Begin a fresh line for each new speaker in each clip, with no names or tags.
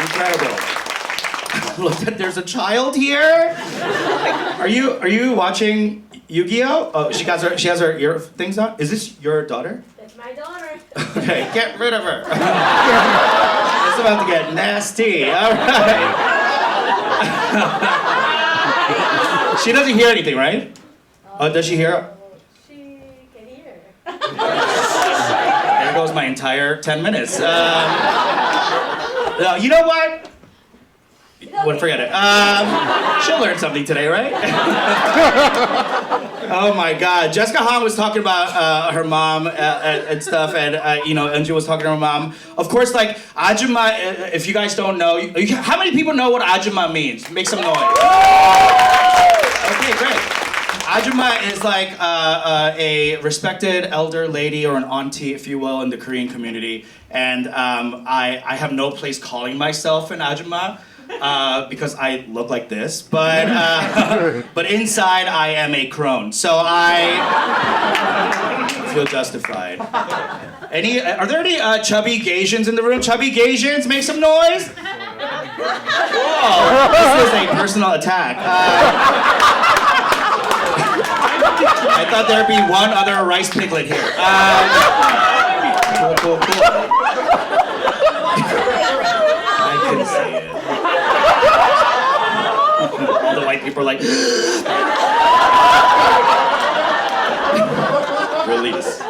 Incredible. Look, there's a child here. Are you watching Yu-Gi-Oh? Oh, she has her ear things on. Is this your daughter?
That's my daughter.
Okay, get rid of her. It's about to get nasty. All right. She doesn't hear anything, right? Oh, does she hear?
She can hear.
There goes my entire 10 minutes. You know what? Well, forget it. She'll learn something today, right? Oh my God. Jessica Hahn was talking about her mom and stuff, and Anju was talking to her mom. Of course, like, Ajumma, if you guys don't know, how many people know what Ajumma means? Make some noise. Okay, great. Ajumma is like a respected elder lady or an auntie, if you will, in the Korean community. And I have no place calling myself an Ajumma. Because I look like this, but inside I am a crone, so I feel justified. Are there any chubby Gaysians in the room? Chubby Gaysians, make some noise! Whoa, this is a personal attack. I thought there'd be one other rice piglet here. Cool. I can see it. All the white people are like, release.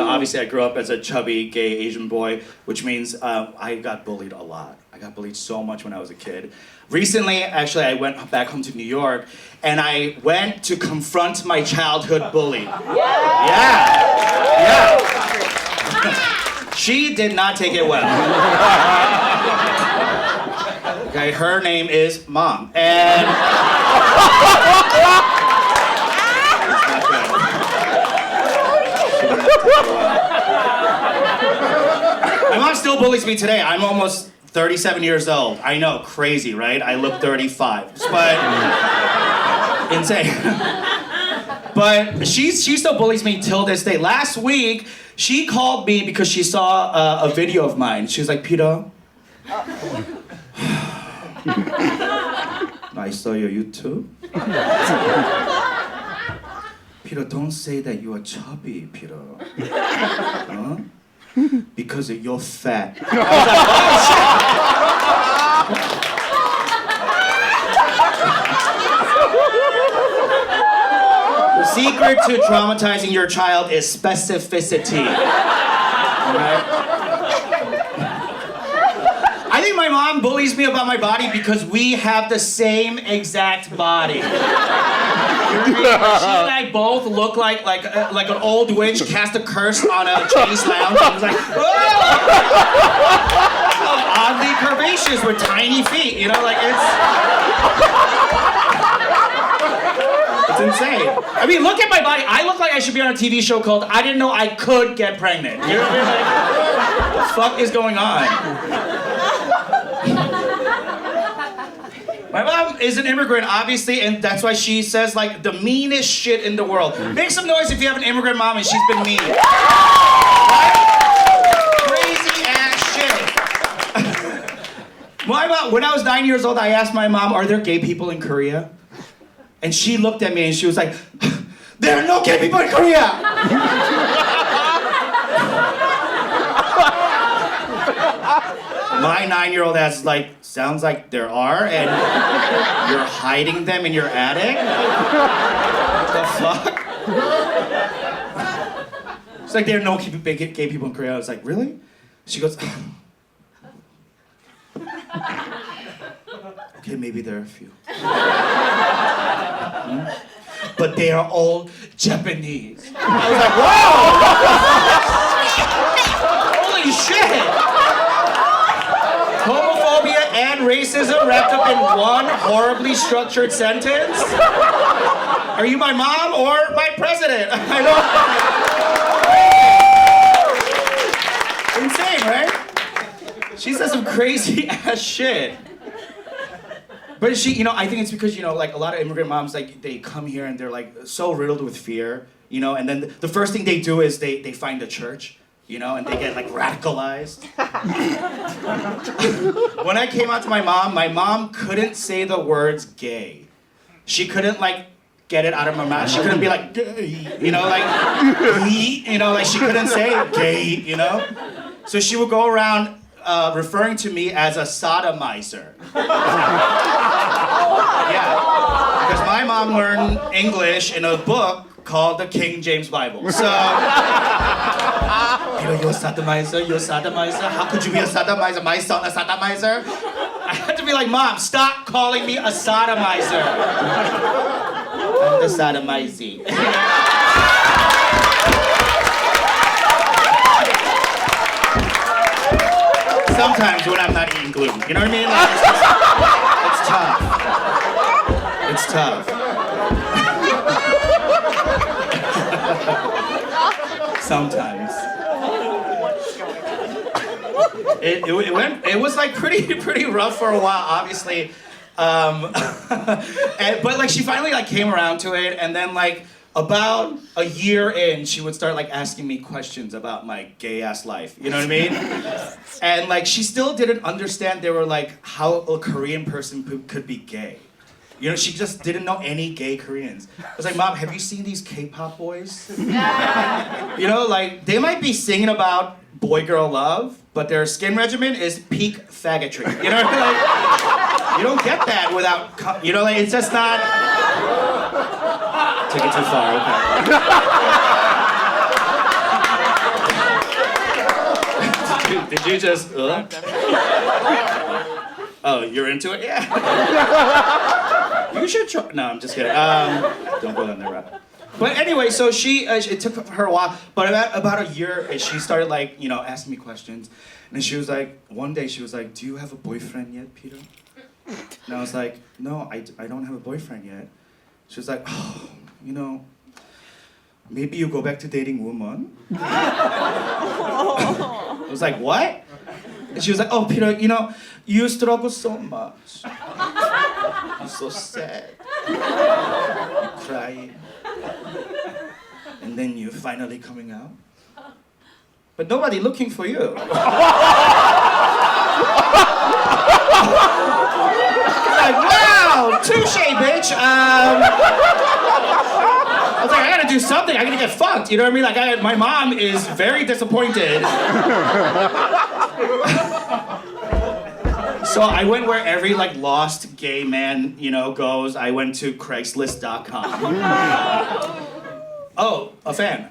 Obviously I grew up as a chubby gay Asian boy, which means I got bullied a lot. I got bullied so much when I was a kid. Recently, actually, I went back home to New York, and I went to confront my childhood bully. Yeah. She did not take it well. Okay, her name is Mom, and it's not good. She did not take it well. My mom still bullies me today. I'm almost 37 years old. I know, crazy, right? I look 35, but insane. But she still bullies me till this day. Last week, she called me because she saw a video of mine. She was like, Peter, I saw your YouTube. Peter, don't say that you are chubby, Peter. Huh? Because you're fat. I was like, oh, shit. The secret to traumatizing your child is specificity. Right? I think my mom bullies me about my body because we have the same exact body. She and I both look like an old witch cast a curse on a Chinese lounge. It was like, oddly curvaceous with tiny feet. You know, like it's insane. I mean, look at my body. I look like I should be on a TV show called I Didn't Know I Could Get Pregnant. You know what I mean? Like, what the fuck is going on? My mom is an immigrant, obviously, and that's why she says, like, the meanest shit in the world. Make some noise if you have an immigrant mom and she's been mean. Right? Crazy ass shit. When I was 9 years old, I asked my mom, are there gay people in Korea? And she looked at me and she was like, there are no gay people in Korea! My 9-year-old ass is like, sounds like there are, and you're hiding them in your attic? What the fuck? It's like, there are no gay people in Korea. I was like, really? She goes, okay, maybe there are a few. But they are all Japanese. I was like, whoa! Holy shit! Homophobia and racism wrapped up in one horribly structured sentence? Are you my mom or my president? I don't... Insane, right? She says some crazy ass shit. But I think it's because, like, a lot of immigrant moms, like, they come here and they're, like, so riddled with fear you know, and then the first thing they do is they find a church, you know, and they get like radicalized. When I came out to my mom couldn't say the words gay. She couldn't like get it out of her mouth. She couldn't be like gay, you know, like you know, like she couldn't say gay, you know. So she would go around referring to me as a sodomizer. Yeah, because my mom learned English in a book called the King James Bible. So, you're a sodomizer, you're a sodomizer. How could you be a sodomizer? My son a sodomizer? I had to be like, Mom, stop calling me a sodomizer. I'm the sodomizer. Sometimes when I'm not eating gluten, you know what I mean? Like, it's tough. It's tough. Sometimes. It was like pretty rough for a while, obviously. But like she finally like came around to it, and then like about a year in, she would start like asking me questions about my gay ass life. You know what I mean? And like she still didn't understand they were like how a Korean person could be gay. You know, she just didn't know any gay Koreans. I was like, Mom, have you seen these K-pop boys? You know, like they might be singing about boy-girl love, but their skin regimen is peak faggotry. You know, like you don't get that without, you know, like it's just not. Took it too far, okay. Did you just? Oh, you're into it? Yeah. You should try. No, I'm just kidding. Don't go down there, Rob. But anyway, so it took her a while, but about a year, she started like, you know, asking me questions. And she was like, one day she was like, do you have a boyfriend yet, Peter? And I was like, no, I don't have a boyfriend yet. She was like, oh, you know, maybe you go back to dating women? I was like, what? And she was like, oh, Peter, you know, you struggle so much. You're so sad. You're crying. And then you're finally coming out. But nobody looking for you. Like, wow, touche, bitch. I was like, I gotta do something. I gotta get fucked. You know what I mean? Like, my mom is very disappointed. So I went where every like lost gay man, you know, goes. I went to Craigslist.com. Oh, a fan.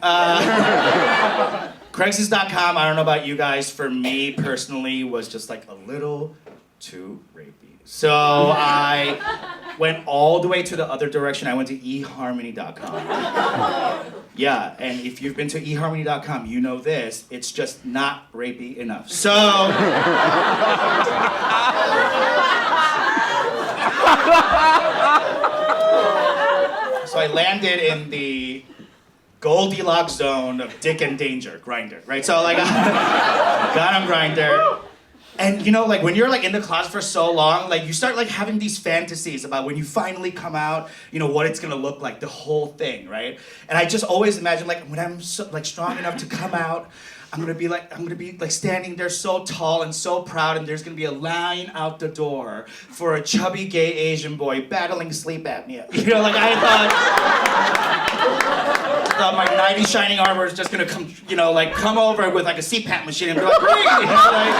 Craigslist.com, I don't know about you guys, for me personally was just like a little too rapey. So I went all the way to the other direction. I went to eHarmony.com. Yeah, and if you've been to eHarmony.com, you know this. It's just not rapey enough. So I landed in the Goldilocks zone of dick and danger, Grindr, right? So like, I got on Grindr, and you know, like when you're like in the closet for so long, like you start like having these fantasies about when you finally come out, you know, what it's gonna look like, the whole thing, right? And I just always imagine like when I'm so, like strong enough to come out, I'm gonna be like standing there so tall and so proud, and there's gonna be a line out the door for a chubby gay Asian boy battling sleep apnea. You know, like I thought my knight in shining armor is just gonna come, you know, like come over with like a CPAP machine and be like, great, you know, like.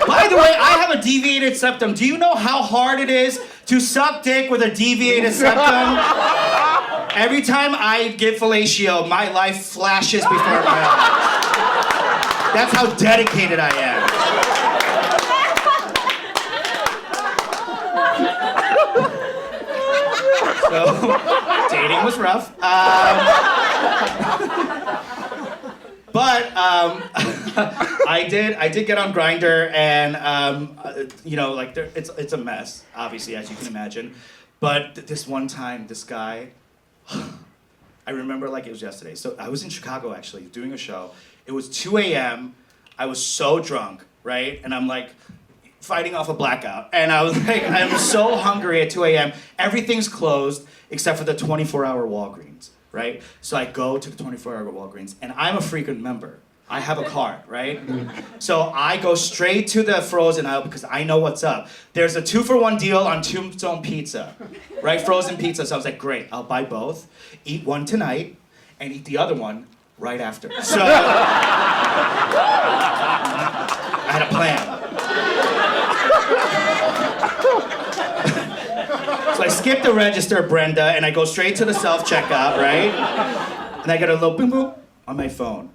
By the way, I have a deviated septum. Do you know how hard it is to suck dick with a deviated septum? Every time I get fellatio, my life flashes before my eyes. That's how dedicated I am. So, dating was rough. But I did get on Grindr, and you know, like it's a mess, obviously, as you can imagine. But this one time, this guy, I remember like it was yesterday. So I was in Chicago actually doing a show. It was 2 a.m. I was so drunk, right? And I'm like fighting off a blackout. And I was like, I'm so hungry at 2 a.m. Everything's closed except for the 24-hour Walgreens, right? So I go to the 24-hour Walgreens, and I'm a frequent member. I have a card, right? So I go straight to the frozen aisle because I know what's up. There's a 2-for-1 deal on Tombstone Pizza, right? Frozen pizza. So I was like, great, I'll buy both, eat one tonight, and eat the other one right after. So I had a plan. So I skip the register, Brenda, and I go straight to the self-checkout, right? And I get a little boom boom on my phone.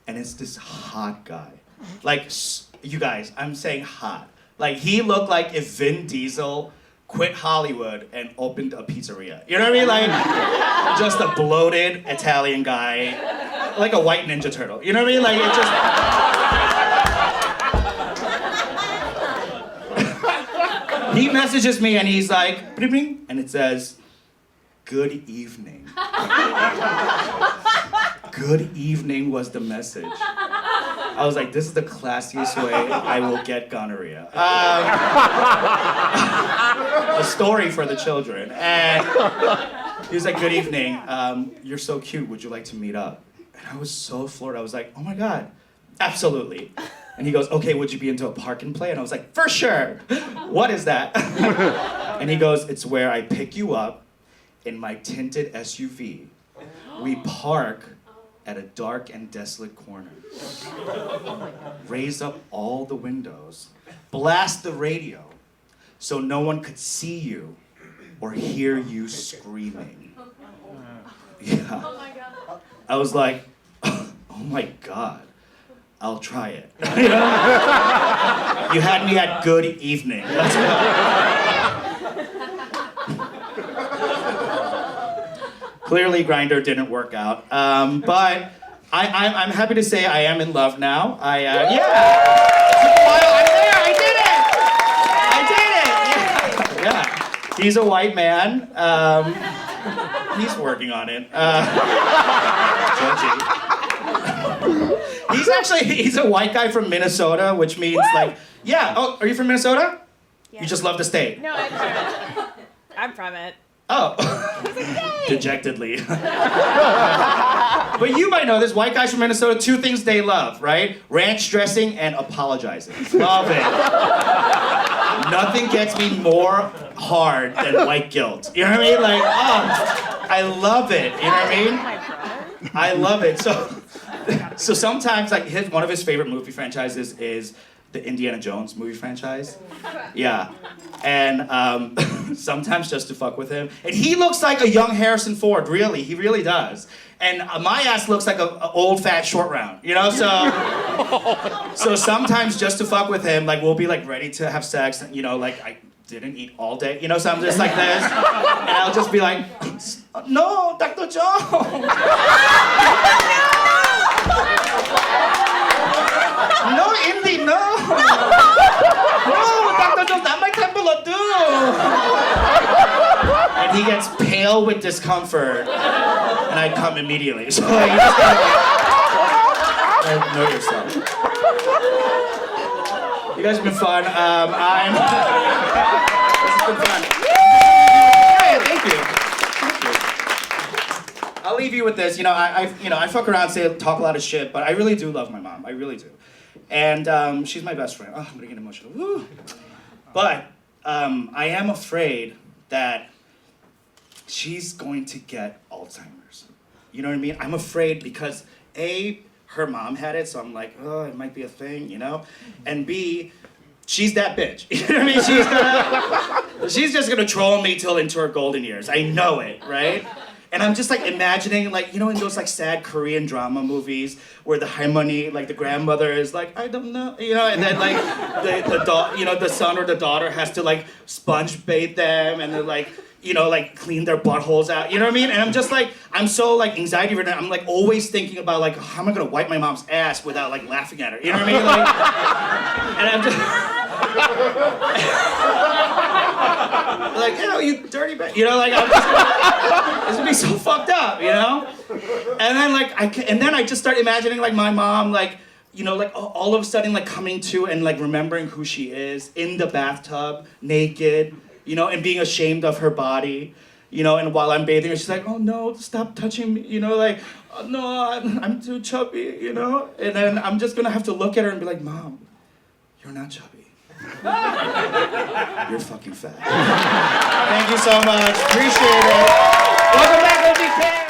And it's this hot guy. Like, you guys, I'm saying hot. Like, he looked like if Vin Diesel quit Hollywood and opened a pizzeria. You know what I mean? Like, just a bloated Italian guy. Like a white Ninja Turtle. You know what I mean? Like, it just... He messages me and he's like, bling, bling, and it says, good evening. Good evening was the message. I was like, this is the classiest way I will get gonorrhea. A story for the children. And he was like, good evening. You're so cute. Would you like to meet up? And I was so floored. I was like, oh my God, absolutely. And he goes, okay, would you be into a park and play? And I was like, for sure. What is that? And he goes, it's where I pick you up in my tinted SUV. We park at a dark and desolate corner. Raise up all the windows. Blast the radio so no one could see you or hear you screaming. Yeah.
Oh my God.
I was like, oh my God. I'll try it. You know? You had me at good evening. Let's go. Clearly, Grindr didn't work out, but I'm happy to say I am in love now. Yeah. It took a while. I'm there. I did it. Yeah. He's a white man. He's working on it. Judgy. He's a white guy from Minnesota, which means like, yeah. Oh, are you from Minnesota?
Yeah.
You just love the state.
No, I'm from it. I'm from it.
Oh. Dejectedly. But you might know this. White guys from Minnesota, 2 things they love, right? Ranch dressing and apologizing. Love it. Nothing gets me more hard than white guilt. You know what I mean? Like, oh, I love it. You know what I mean? I love it. So sometimes, like, one of his favorite movie franchises is the Indiana Jones movie franchise. Yeah. And sometimes just to fuck with him. And he looks like a young Harrison Ford, really. He really does. And my ass looks like an old fat short round, you know? So sometimes just to fuck with him, like, we'll be like ready to have sex, you know, like I didn't eat all day, you know, so I'm just like this. And I'll just be like, no, Dr. Jones. No, Indy, no! No, Dr. Jones, not my temple of doom! And he gets pale with discomfort, and I come immediately. So like, you just gotta know yourself. You guys have been fun. This has been fun. Yeah, thank you. I'll leave you with this. You know, I fuck around, talk a lot of shit, but I really do love my mom. I really do. And she's my best friend. Oh, I'm gonna get emotional. Woo. But I am afraid that she's going to get Alzheimer's. You know what I mean? I'm afraid because A, her mom had it, so I'm like, oh, it might be a thing, you know? And B, she's that bitch. You know what I mean? She's just gonna troll me till into her golden years. I know it, right? And I'm just like imagining, like, you know, in those like sad Korean drama movies where the harmony, like the grandmother is like, I don't know, you know, and then like the son or the daughter has to like sponge bathe them and then like, you know, like clean their buttholes out, you know what I mean? And I'm just like, I'm so like anxiety ridden. I'm like always thinking about like, how am I gonna wipe my mom's ass without like laughing at her, you know what I mean? Like, and I'm just. Like, you know, you dirty bitch. You know, like, I'm just, it's gonna be so fucked up, you know? And then, like, I just start imagining, like, my mom, like, you know, like all of a sudden, like coming to and like remembering who she is in the bathtub, naked, you know, and being ashamed of her body, you know, and while I'm bathing her, she's like, oh no, stop touching me, you know, like, oh, no, I'm too chubby, you know, and then I'm just gonna have to look at her and be like, Mom, you're not chubby. You're fucking fat. Thank you so much, appreciate it. Welcome back, OGK.